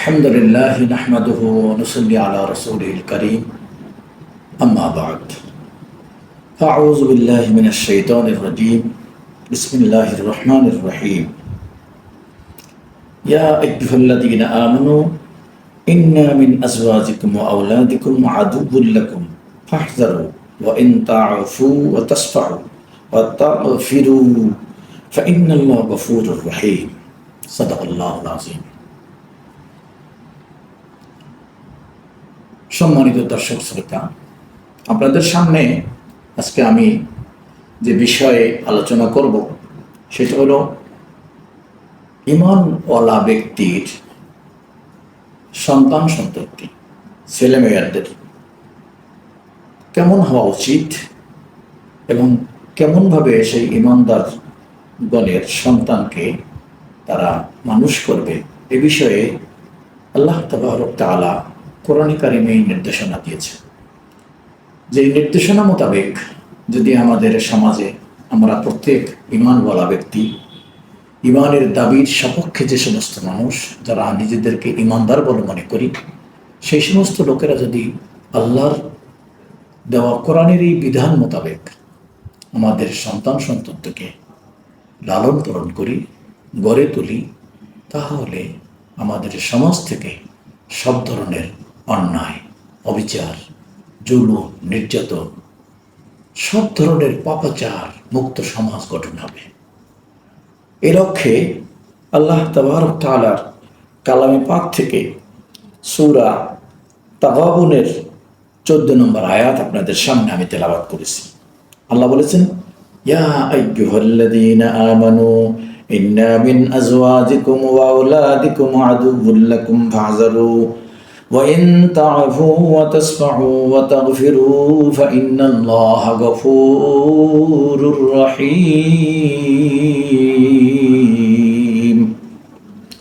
الحمد لله نحمده ونصلي على رسوله الكريم أما بعد فأعوذ بالله من الشيطان الرجيم بسم الله الرحمن الرحيم يا أيها الذين آمنوا إن من أزواجكم وأولادكم عدو لكم فاحذروا وإن تعفوا وتصفحوا وتغفروا فإن الله غفور رحيم صدق الله العظيم। সম্মানিত দর্শক শ্রোতা, আপনাদের সামনে আজকে আমি যে বিষয়ে আলোচনা করব সেটা হলো ঈমানওয়ালা ব্যক্তির সন্তান সন্ততি ছেলেমেয়েদের কেমন হওয়া উচিত এবং কেমনভাবে সেই ঈমানদার গণের সন্তানকে তারা মানুষ করবে এ বিষয়ে আল্লাহ তাবারক তাআলা কোরআনে কারিমে নির্দেশনা দিয়েছে। যে নির্দেশনা মোতাবেক যদি আমাদের সমাজে আমরা প্রত্যেক ঈমানওয়ালা ব্যক্তি, ঈমানের দাবির সপক্ষে যে সমস্ত মানুষ যারা নিজেদেরকে ঈমানদার বলে মনে করি, সেই সমস্ত লোকেরা যদি আল্লাহর দেওয়া কোরআনের এই বিধান মোতাবেক আমাদের সন্তান সন্ততিকে লালন পালন করি, গড়ে তুলি, তাহলে আমাদের সমাজ থেকে সব ধরনের অন্যায়, অবিচার, জুলুম, নির্যাতন, সব ধরনের পাপাচার মুক্ত সমাজ গঠন হবে। এ লক্ষ্যে আল্লাহ তাবারক তাআলার কালামে পাক থেকে সূরা তাগাবুনের 14 নম্বর আয়াত আপনাদের সামনে আমি তেলাওয়াত করেছি। আল্লাহ বলেছেন, ইয়া আইয়ুহাল্লাযীনা আমানু ইন্না মিন আজওয়াজিকুম ওয়া আওলাদিকুম আদুউল লাকুম ফাহযারু ওয়া ইন তা'ফু ওয়া তাসফাহু ওয়া তাগফিরু ফাইন্নাল্লাহা গফুরুর রহিম।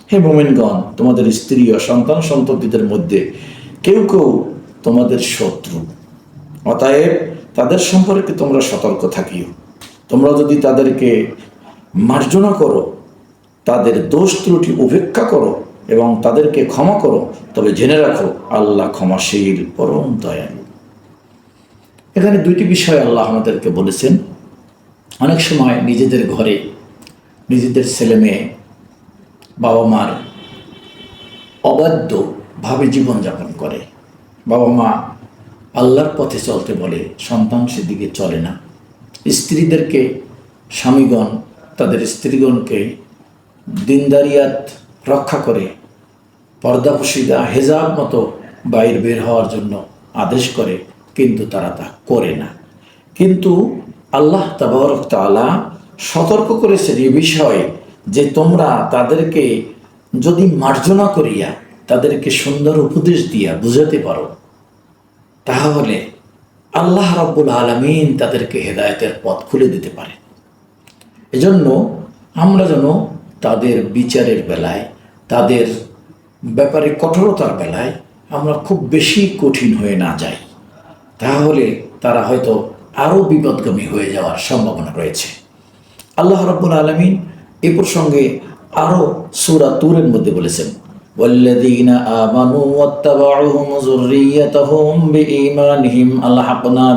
হে মুমিনগণ, তোমাদের স্ত্রী ও সন্তান সন্ততিদের মধ্যে কেউ কেউ তোমাদের শত্রু, অতএব তাদের সম্পর্কে তোমরা সতর্ক থাকিও। তোমরা যদি তাদেরকে মার্জনা করো, তাদের দোষ ত্রুটি উপেক্ষা করো এবং তাদেরকে ক্ষমা করো, তবে জেনে রাখো আল্লাহ ক্ষমাশীল, পরম দয়ালু। এখানে দুইটি বিষয় আল্লাহ আমাদেরকে বলেছেন। অনেক সময় নিজেদের ঘরে নিজেদের ছেলে মেয়ে বাবা মার অবাধ্যভাবে জীবনযাপন করে। বাবা মা আল্লাহর পথে চলতে বলে, সন্তান সেদিকে চলে না। স্ত্রীদেরকে স্বামীগণ তাদের স্ত্রীগণকে দিনদারিয়াত রক্ষা করে পর্দাপশিদা হেজাব মতো বাইরে বের হওয়ার জন্য আদেশ করে, কিন্তু তারা তা করে না। কিন্তু আল্লাহ তাবারক তাআলা সতর্ক করেছেন এই বিষয়ে যে তোমরা তাদেরকে যদি মার্জনা করিয়া তাদেরকে সুন্দর উপদেশ দিয়া বুঝাতে পারো, তাহলে আল্লাহ রাব্বুল আলামিন তাদেরকে হেদায়েতের পথ খুলে দিতে পারে। এজন্য আমরা যেন তাদের বিচারের বেলায়, তাদের ব্যাপারে কঠোরতার বেলায় আমরা খুব বেশি কঠিন হয়ে না যাই, তাহলে তারা হয়তো আরও বিপদগামী হয়ে যাওয়ার সম্ভাবনা রয়েছে। আল্লাহ রাব্বুল আলামিন এ প্রসঙ্গে আরও সূরা তুরের মধ্যে বলেছেন, والذين آمنوا واتبعوهم ذريتهم بإيمانهم ألحقنا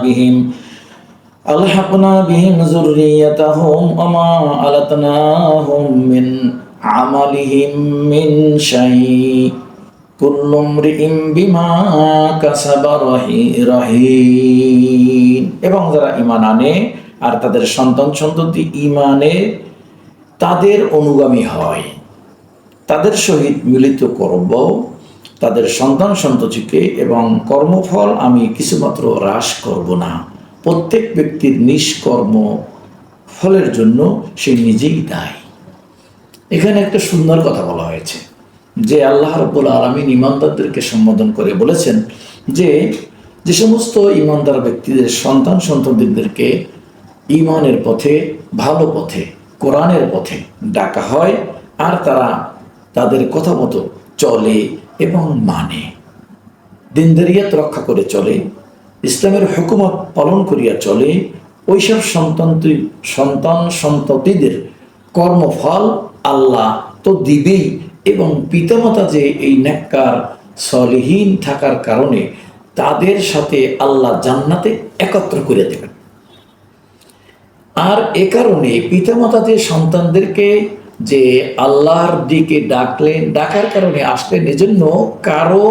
بهم ذريتهم وما ألتناهم من عملهم من شيء كل امرئ بما كسب رهين। এবং যারা ঈমান আনে আর তাদের সন্তান সন্ততি ঈমানে তাদের অনুগামী হয়, তাদের সহিত মিলিত করব তাদের সন্তান সন্ততিকে এবং কর্মফল আমি কিছুমাত্র হ্রাস করব না। প্রত্যেক ব্যক্তির নিষ্কর্ম ফলের জন্য সে নিজেই দায়ী। এখানে একটা সুন্দর কথা বলা হয়েছে যে আল্লাহ রাব্বুল আলামিন ঈমানদারদেরকে সম্বোধন করে বলেছেন যে যে সমস্ত ঈমানদার ব্যক্তিদের সন্তান সন্ততিদেরকে ঈমানের পথে, ভালো পথে, কোরআনের পথে ডাকা হয় আর তারা তাদের কথা মতো চলে এবং মানে, দিনদারিয়াত রক্ষা করে চলে, ইসলামের হুকুমত পালন করিয়া চলে, ওইসব সন্তান সন্ততিদের কর্মফল আল্লাহ তো দিবেই, এবং পিতামাতা যে এই নেককার সলিহীন থাকার কারণে তাদের সাথে আল্লাহ জান্নাতে একত্র করে দেবেন। আর এ কারণে পিতামাতাদের সন্তানদেরকে যে আল্লাহর দিকে ডাকলেন, ডাকার কারণে আসলেন, এজন্য কারো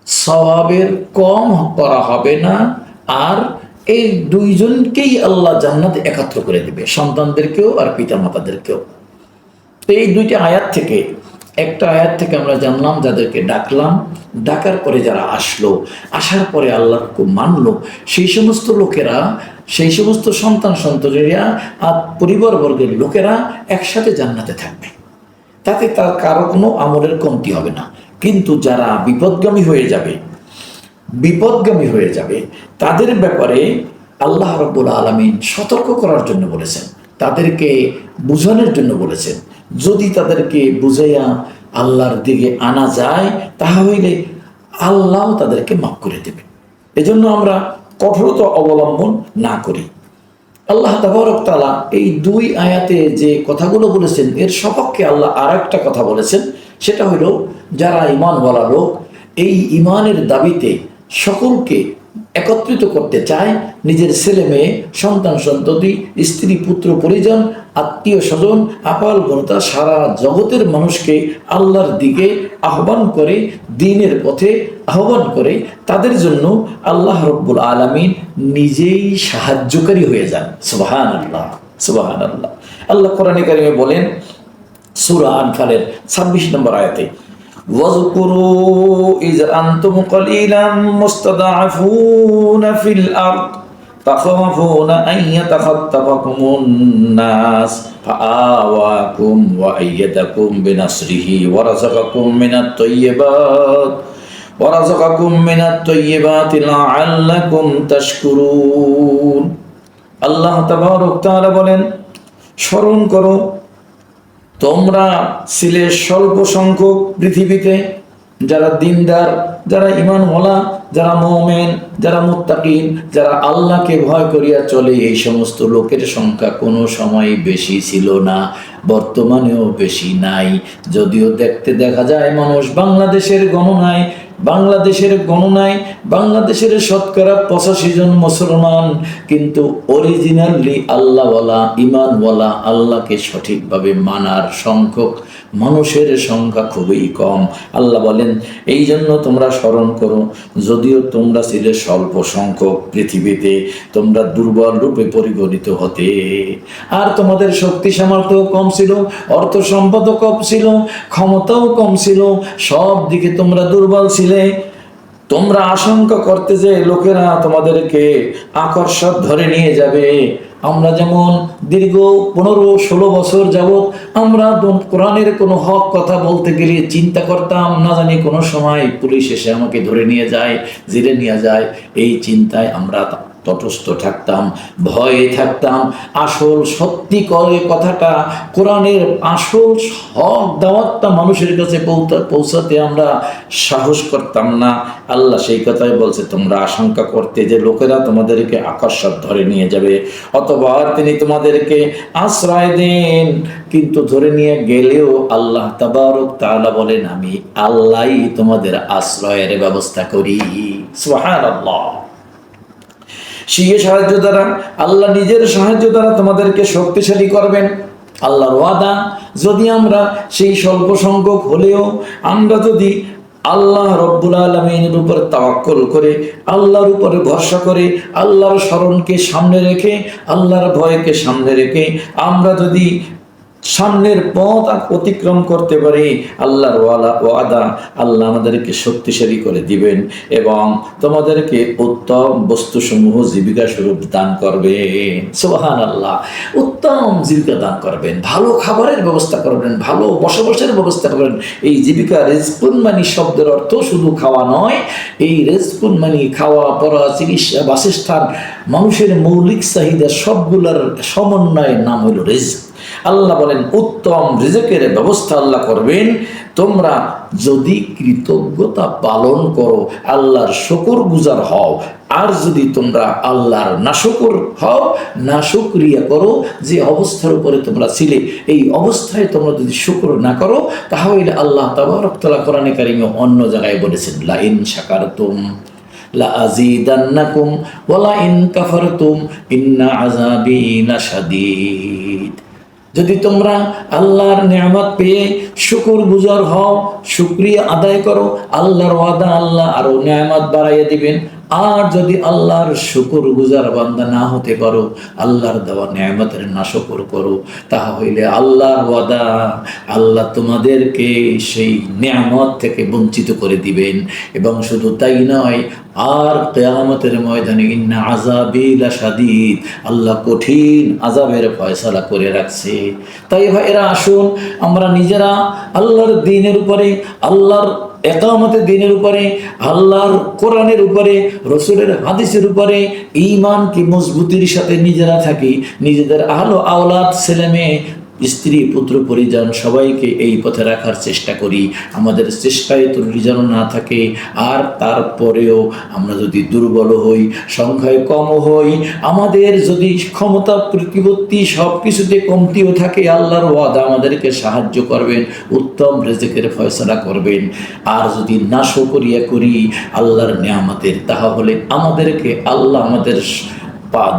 সওয়াবের কম করা হবে না। আর এই দুইজনকেই আল্লাহ জান্নাতে একত্র করে দেবে, সন্তানদেরকেও আর পিতামাতাদেরকেও। তো এই দুইটি আয়াত থেকে, একটা আয়াত থেকে আমরা জানলাম যাদেরকে ডাকলাম, ডাকার পরে যারা আসলো, আসার পরে আল্লাহকে মানলো, সেই সমস্ত লোকেরা, সেই সমস্ত সন্তান সন্ততিরা আর পরিবারবর্গের লোকেরা একসাথে জান্নাতে থাকবে, তাতে তার কারো কোনো আমলের কমতি হবে না। কিন্তু যারা বিপদগামী হয়ে যাবে তাদের ব্যাপারে আল্লাহ রাব্বুল আলামিন সতর্ক করার জন্য বলেছেন, তাদেরকে বুঝানোর জন্য বলেছেন। যদি তাদেরকে বুঝাইয়া আল্লাহর দিকে আনা যায় তাহলে আল্লাহ তাদেরকে মাফ করে দেবে। এজন্য আমরা কঠোরতা অবলম্বন না করি। আল্লাহ তাবারক তাআলা এই দুই আয়াতে যে কথাগুলো বলেছেন এর সপক্ষে আল্লাহ আর একটা কথা বলেছেন, সেটা হলো যারা ঈমানওয়ালা লোক এই ঈমানের দাবিতে সকলকে একত্রিত করতে চায়, নিজের ছেলে মেয়ে, সন্তান সন্ততি, স্ত্রী পুত্র পরিজন, আত্মীয় স্বজন, আপাল বনতা সারা জগতের মানুষকে আল্লাহর দিকে আহ্বান করে, দ্বীনের পথে আহ্বান করে, তাদের জন্য আল্লাহ রাব্বুল আলামিন নিজেই সাহায্যকারী হয়ে যান। সুবহানাল্লাহ, সুবহানাল্লাহ। আল্লাহ কোরআনে কারিমে বলেন সূরা আনফালের 26 নম্বর আয়াতে, واذكروا إذ أنتم قليلا مستضعفون في الأرض تخافون أن يتخطفكم الناس فآواكم وأيدكم بنصره ورزقكم من الطيبات لعلكم تشكرون। আল্লাহ তাবারক তাআলা বলেন, স্মরণ করো তোমরা ছিলে স্বল্প সংখ্যক পৃথিবীতে, যারা দিনদার, যারা ঈমানওয়ালা, যারা মুমিন, যারা মুত্তাকিন, যারা আল্লাহকে ভয় করিয়া চলে, এই সমস্ত লোকের সংখ্যা কোনো সময় বেশি ছিল না, বর্তমানেও বেশি নাই। যদিও দেখতে দেখা যায় মানুষ বাংলাদেশের শতকরা 85 জন মুসলমান, কিন্তু অরিজিনালি আল্লাহওয়ালা, ঈমানওয়ালা, আল্লাহকে সঠিকভাবে মানার সংখ্যক মানুষের সংখ্যা খুবই কম। আল্লাহ বলেন, এই জন্য তোমরা স্মরণ করো, যদিও তোমরা ছিলে স্বল্প সংখ্যক পৃথিবীতে, তোমরা দুর্বল রূপে পরিগণিত হতে, আর তোমাদের শক্তি সামর্থ্য কম ছিল, অর্থ সম্পদও কম ছিল, ক্ষমতাও কম ছিল, সব দিকে তোমরা দুর্বল ছিলে। তোমরা আশঙ্কা করতে যে লোকেরা তোমাদেরকে আকর্ষণ ধরে নিয়ে যাবে। আমরা যেমন দীর্ঘ 15-16 বছর যাবৎ আমরা কোরআনের কোনো হক কথা বলতে গেলে চিন্তা করতাম, না জানি কোনো সময় পুলিশ এসে আমাকে ধরে নিয়ে যায়, জেলে নিয়ে যায়, এই চিন্তায় আমরা তটস্থ থাকতাম, ভয়ে থাকতাম। আসল সত্যি করে কথাটা, কোরআনের আসল হক দাওয়াতটা মানুষের কাছে পৌঁছাতে আমরা সাহস করতাম না। আল্লাহ সেই কথাই বলছে, তোমরা আশঙ্কা করতে যে লোকেরা তোমাদেরকে আকস্মাৎ ধরে নিয়ে যাবে, অথবা তিনি তোমাদেরকে আশ্রয় দেন, কিন্তু ধরে নিয়ে গেলেও আল্লাহ তাবারক তাআলা বলেন, আমি আল্লাহই তোমাদের আশ্রয়ের ব্যবস্থা করি। সুবহানাল্লাহ। সেই সাহায্য দ্বারা, আল্লাহ নিজের সাহায্য দ্বারা তোমাদেরকে শক্তিশালী করবেন, আল্লাহর ওয়াদা। যদি আমরা সেই স্বল্প সংখ্যক হলেও আমরা যদি আল্লাহ রব্বুল আলামিনের উপর তাওয়াক্কুল করে, আল্লাহর উপরে ভরসা করে, আল্লাহর স্মরণকে সামনে রেখে, আল্লাহর ভয়কে সামনে রেখে আমরা যদি সামনের পথ অতিক্রম করতে পারি, আল্লাহর ওয়াদা, আল্লাহ আমাদেরকে শক্তিশালী করে দিবেন এবং তোমাদেরকে উত্তম বস্তুসমূহ জীবিকা স্বরূপ দান করবেন। সুবহানাল্লাহ। উত্তম জীবিকা দান করবেন, ভালো খাবারের ব্যবস্থা করবেন, ভালো বসবাসের ব্যবস্থা করবেন। এই জীবিকা, রিজকুন মানি শব্দের অর্থ শুধু খাওয়া নয়। এই রিজকুন মানি খাওয়া, পড়া, চিকিৎসা, বাসস্থান, মানুষের মৌলিক চাহিদা সবগুলোর সমন্বয়ের নাম হলো রিজক। আল্লাহ বলেন, উত্তম রিজকের ব্যবস্থা আল্লাহ করবেন। তোমরা যদি কৃতজ্ঞতা পালন করো, আল্লাহর শুকরগুজার হও। আর যদি তোমরা আল্লাহর নাশুকর হও, নাশুকরিয়া করো, যে অবস্থার উপরে তোমরা ছিলে এই অবস্থায় তোমরা যদি শুকর না করো, তাহলে আল্লাহ তাবারক তাআলা কোরআনে কারিমে অন্য জায়গায় বলেছেন, লা ইন শাকারতুম লা আযীদান্নাকুম ওয়া লা ইন কাফারতুম ইন্না আযাবি লাশাদীদ। যদি তোমরা আল্লাহর নিয়ামত পেয়ে শুকরগুজার হও, শুকরিয়া আদায় করো, আল্লাহর ওয়াদা আল্লাহ আরো নিয়ামত বাড়াইয়া দিবেন। আর যদি আল্লাহর শুকরগুজার বান্দা না হতে পারো, আল্লাহর দেওয়া নিয়ামতের নাশকর করো, তাহলে আল্লাহর ওয়াদা আল্লাহ তোমাদেরকে সেই নিয়ামত থেকে বঞ্চিত করে দিবেন। এবং শুধু তাই নয়, আর কিয়ামতের ময়দানে ইন্না আযাবি লাশাদীদ, আল্লাহ কঠিন আযাবের ফয়সালা করে রাখছে। তাই ভাইরা, আসুন আমরা নিজেরা আল্লাহর দ্বীনের উপরে, আল্লাহর একামতের দিনের উপরে, আল্লাহর কোরআনের উপরে, রসুলের হাদিসের উপরে ঈমানকে মজবুতির সাথে নিজেরা থাকি। নিজেদের আহলে আওলাদ, ছেলে মেয়ে, স্ত্রী, পুত্র, পরিজন সবাইকে এই পথে রাখার চেষ্টা করি। আমাদের চেষ্টায় ত্রুটি যেন না থাকে। আর তারপরেও আমরা যদি দুর্বল হই, সংখ্যায় কম হই, আমাদের যদি ক্ষমতা প্রতিপত্তি সব কিছুতে কমতিও থাকে, আল্লাহর ওয়াদা আমাদেরকে সাহায্য করবেন, উত্তম রিজিকের ফয়সালা করবেন। আর যদি নাশকরিয়া করি আল্লাহর নিয়ামতের, তাহলে আমাদেরকে আল্লাহ আমাদের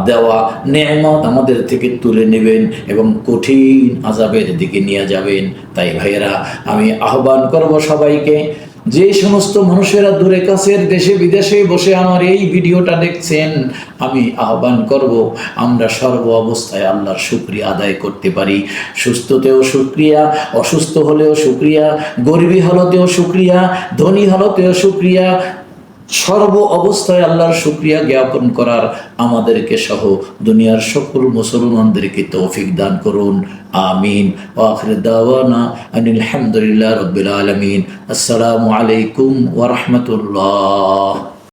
দেওয়া নেয়ামত আমাদের থেকে তুলে নেবেন এবং কঠিন আযাবের দিকে নিয়ে যাবেন। তাই ভাইয়েরা, আমি আহ্বান করব সবাইকে, যে সমস্ত মানুষেরা দূরে কাছের দেশে বিদেশে বসে আমার এই ভিডিওটা দেখছেন, আমি আহ্বান করব আমরা সর্ব অবস্থায় আল্লাহর শুকরিয়া আদায় করতে পারি। সুস্থতেও শুকরিয়া, অসুস্থ হলেও শুকরিয়া, গরিবী হালতেও শুকরিয়া, ধনী হালতেও শুকরিয়া, সর্ব অবস্থায় আল্লাহর শুকরিয়া জ্ঞাপন করার আমাদেরকে সহ দুনিয়ার সকল মুসলমানদেরকে তৌফিক দান করুন। আমিন। ওয়া আখিরু দাওয়ানা আনিল হামদুলিল্লাহি রাব্বিল আলামিন। আসসালামু আলাইকুম ওয়া রাহমাতুল্লাহ।